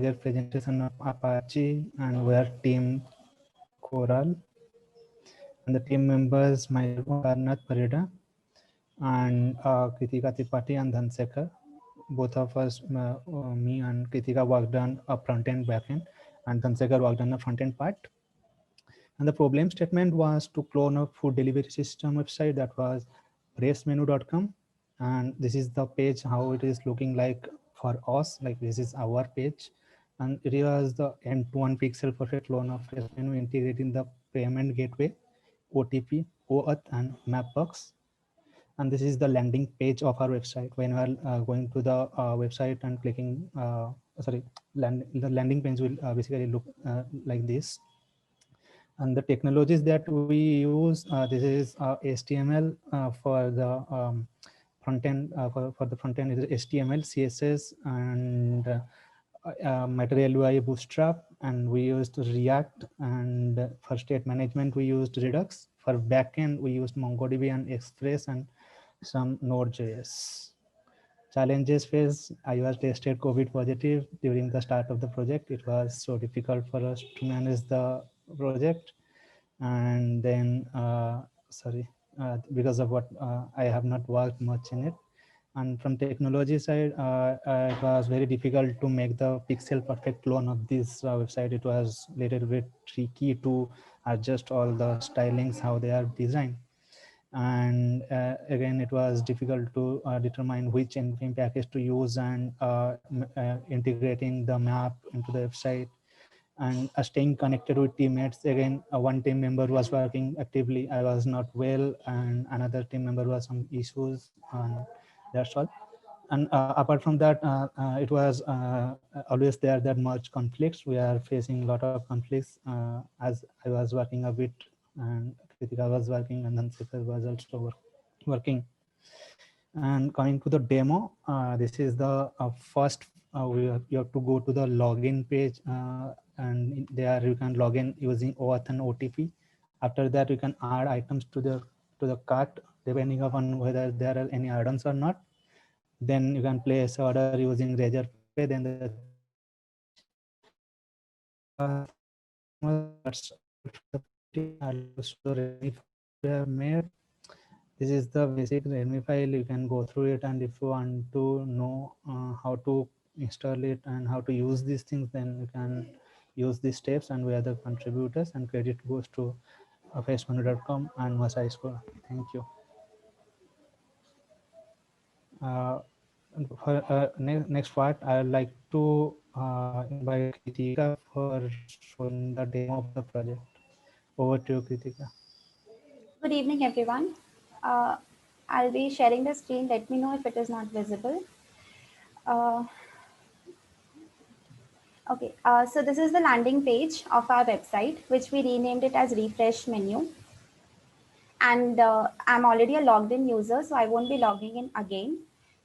project presentation of Apache, and we are team Coral. And the team members, myself, Karnath Parida, and Kritika Tripathi and Dhansekar. Both of us, me and Kritika, worked on a front end, back end, and Dhansekar worked on the front end part. And the problem statement was to clone a food delivery system website that was pressmenu.com. And this is the page, how it is looking like for us, like this is our page. And it was the end-to-end pixel perfect clone of Pressmenu integrating the payment gateway, OTP, OAuth, and Mapbox. And this is the landing page of our website. When you are going to the website and clicking, the landing page will basically look like this. And the technologies that we use, this is HTML for the front end. For the front end is HTML, CSS, and Material UI Bootstrap, and we used React. And for state management, we used Redux. For backend, we used MongoDB and Express and some Node.js. Challenges faced: I was tested COVID positive during the start of the project. It was so difficult for us to manage the project. And then because of what I have not worked much in it. And from technology side, it was very difficult to make the pixel perfect clone of this website. It was a little bit tricky to adjust all the stylings, how they are designed. And again, it was difficult to determine which npm package to use, and integrating the map into the website, and staying connected with teammates. Again, one team member was working actively, I was not well, and another team member was some issues, and that's all. And apart from that, it was always there that much conflicts. We are facing a lot of conflicts, as I was working a bit, and Kritika was working, and then Sikhar was also working. And coming to the demo, this is the first, you have to go to the login page, and there you can log in using OAuth and OTP. After that, you can add items to the cart depending upon whether there are any add-ons or not. Then you can place order using Razorpay. Then the made. This is the basic README file. You can go through it, and if you want to know how to install it and how to use these things, then you can use these steps, and we are the contributors, and credit goes to pressmenu.com and Masai School. Thank you. For next part, I would like to invite Kritika for showing the demo of the project. Over to you, Kritika. Good evening, everyone. I'll be sharing the screen. Let me know if it is not visible. Okay, so this is the landing page of our website, which we renamed it as Refresh Menu. And I'm already a logged in user, so I won't be logging in again.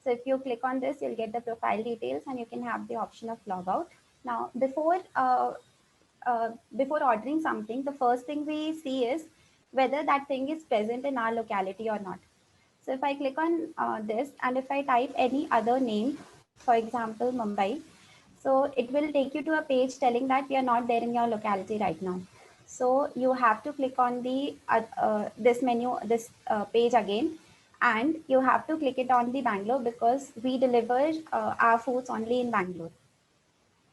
So if you click on this, you'll get the profile details, and you can have the option of logout. Now, before ordering something, the first thing we see is whether that thing is present in our locality or not. So if I click on this, and if I type any other name, for example, Mumbai, so it will take you to a page telling that we are not there in your locality right now. So you have to click on the this menu, this page again, and you have to click it on the Bangalore, because we deliver our foods only in Bangalore.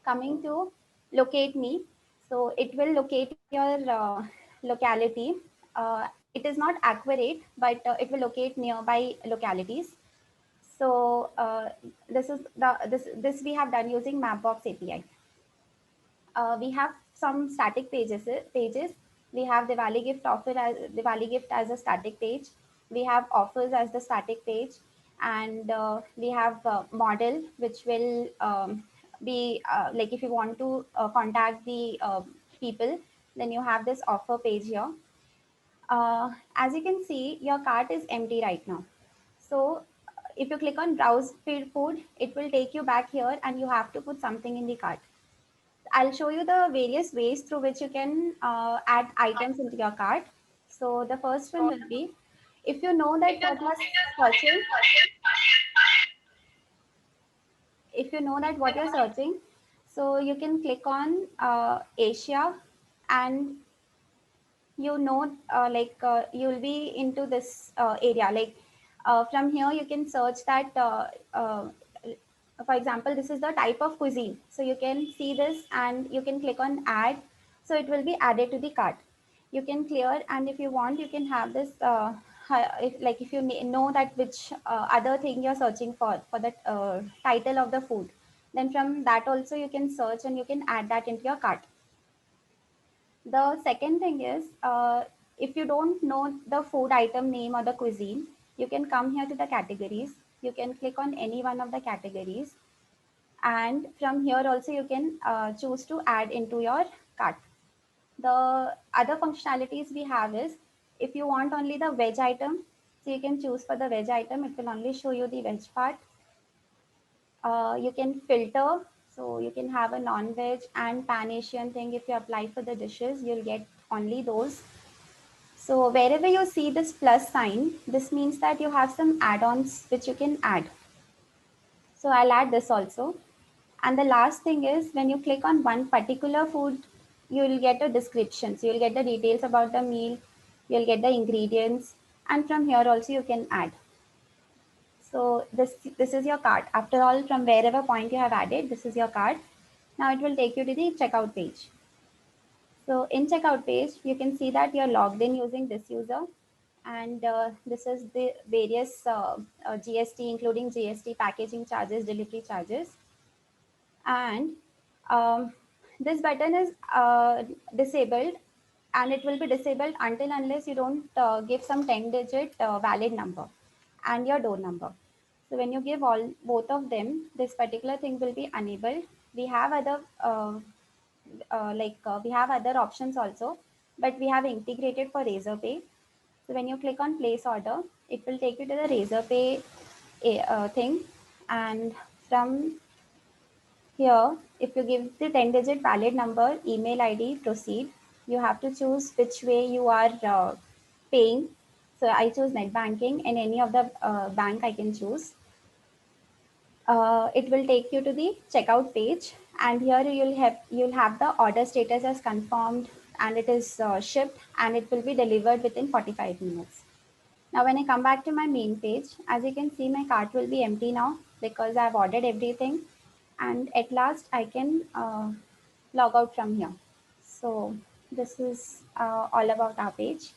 Coming to locate me, so it will locate your locality. It is not accurate, but it will locate nearby localities. So this we have done using Mapbox API. We have some static pages. We have Diwali gift as a static page. We have offers as the static page, and we have model, which will be like if you want to contact the people, then you have this offer page here. As you can see, your cart is empty right now. So if you click on browse food, it will take you back here, and you have to put something in the cart. I'll show you the various ways through which you can add items into your cart. So the first one will be, if you know that what you're searching, So you can click on Asia, and you'll be into this area. Like from here, you can search that. For example, this is the type of cuisine. So you can see this, and you can click on add. So it will be added to the cart. You can clear, and if you want, you can have this. If you know that which other thing you're searching for the title of the food, then from that also you can search and you can add that into your cart. The second thing is, if you don't know the food item name or the cuisine, you can come here to the categories. You can click on any one of the categories, and from here also you can choose to add into your cart. The other functionalities we have is, if you want only the veg item, so you can choose for the veg item. It will only show you the veg part. You can filter, so you can have a non-veg and pan-Asian thing. If you apply for the dishes, you'll get only those. So wherever you see this plus sign, this means that you have some add-ons which you can add. So I'll add this also. And the last thing is, when you click on one particular food, you'll get a description. So you'll get the details about the meal, you'll get the ingredients, and from here also you can add. So this is your cart. After all, from wherever point you have added, this is your cart. Now it will take you to the checkout page. So in checkout page, you can see that you're logged in using this user, and this is the various GST, including GST, packaging charges, delivery charges. And this button is disabled, and it will be disabled until unless you don't give some 10-digit valid number and your door number. So when you give both of them, this particular thing will be enabled. We have other we have other options also, but we have integrated for Razorpay. So when you click on place order, it will take you to the Razorpay thing, and from here, if you give the 10-digit valid number, email ID, proceed. You have to choose which way you are paying. So I choose net banking, and any of the bank I can choose. It will take you to the checkout page, and here you'll have the order status as confirmed, and it is shipped, and it will be delivered within 45 minutes. Now when I come back to my main page, as you can see, my cart will be empty now because I've ordered everything, and at last I can log out from here. So this is all about our page.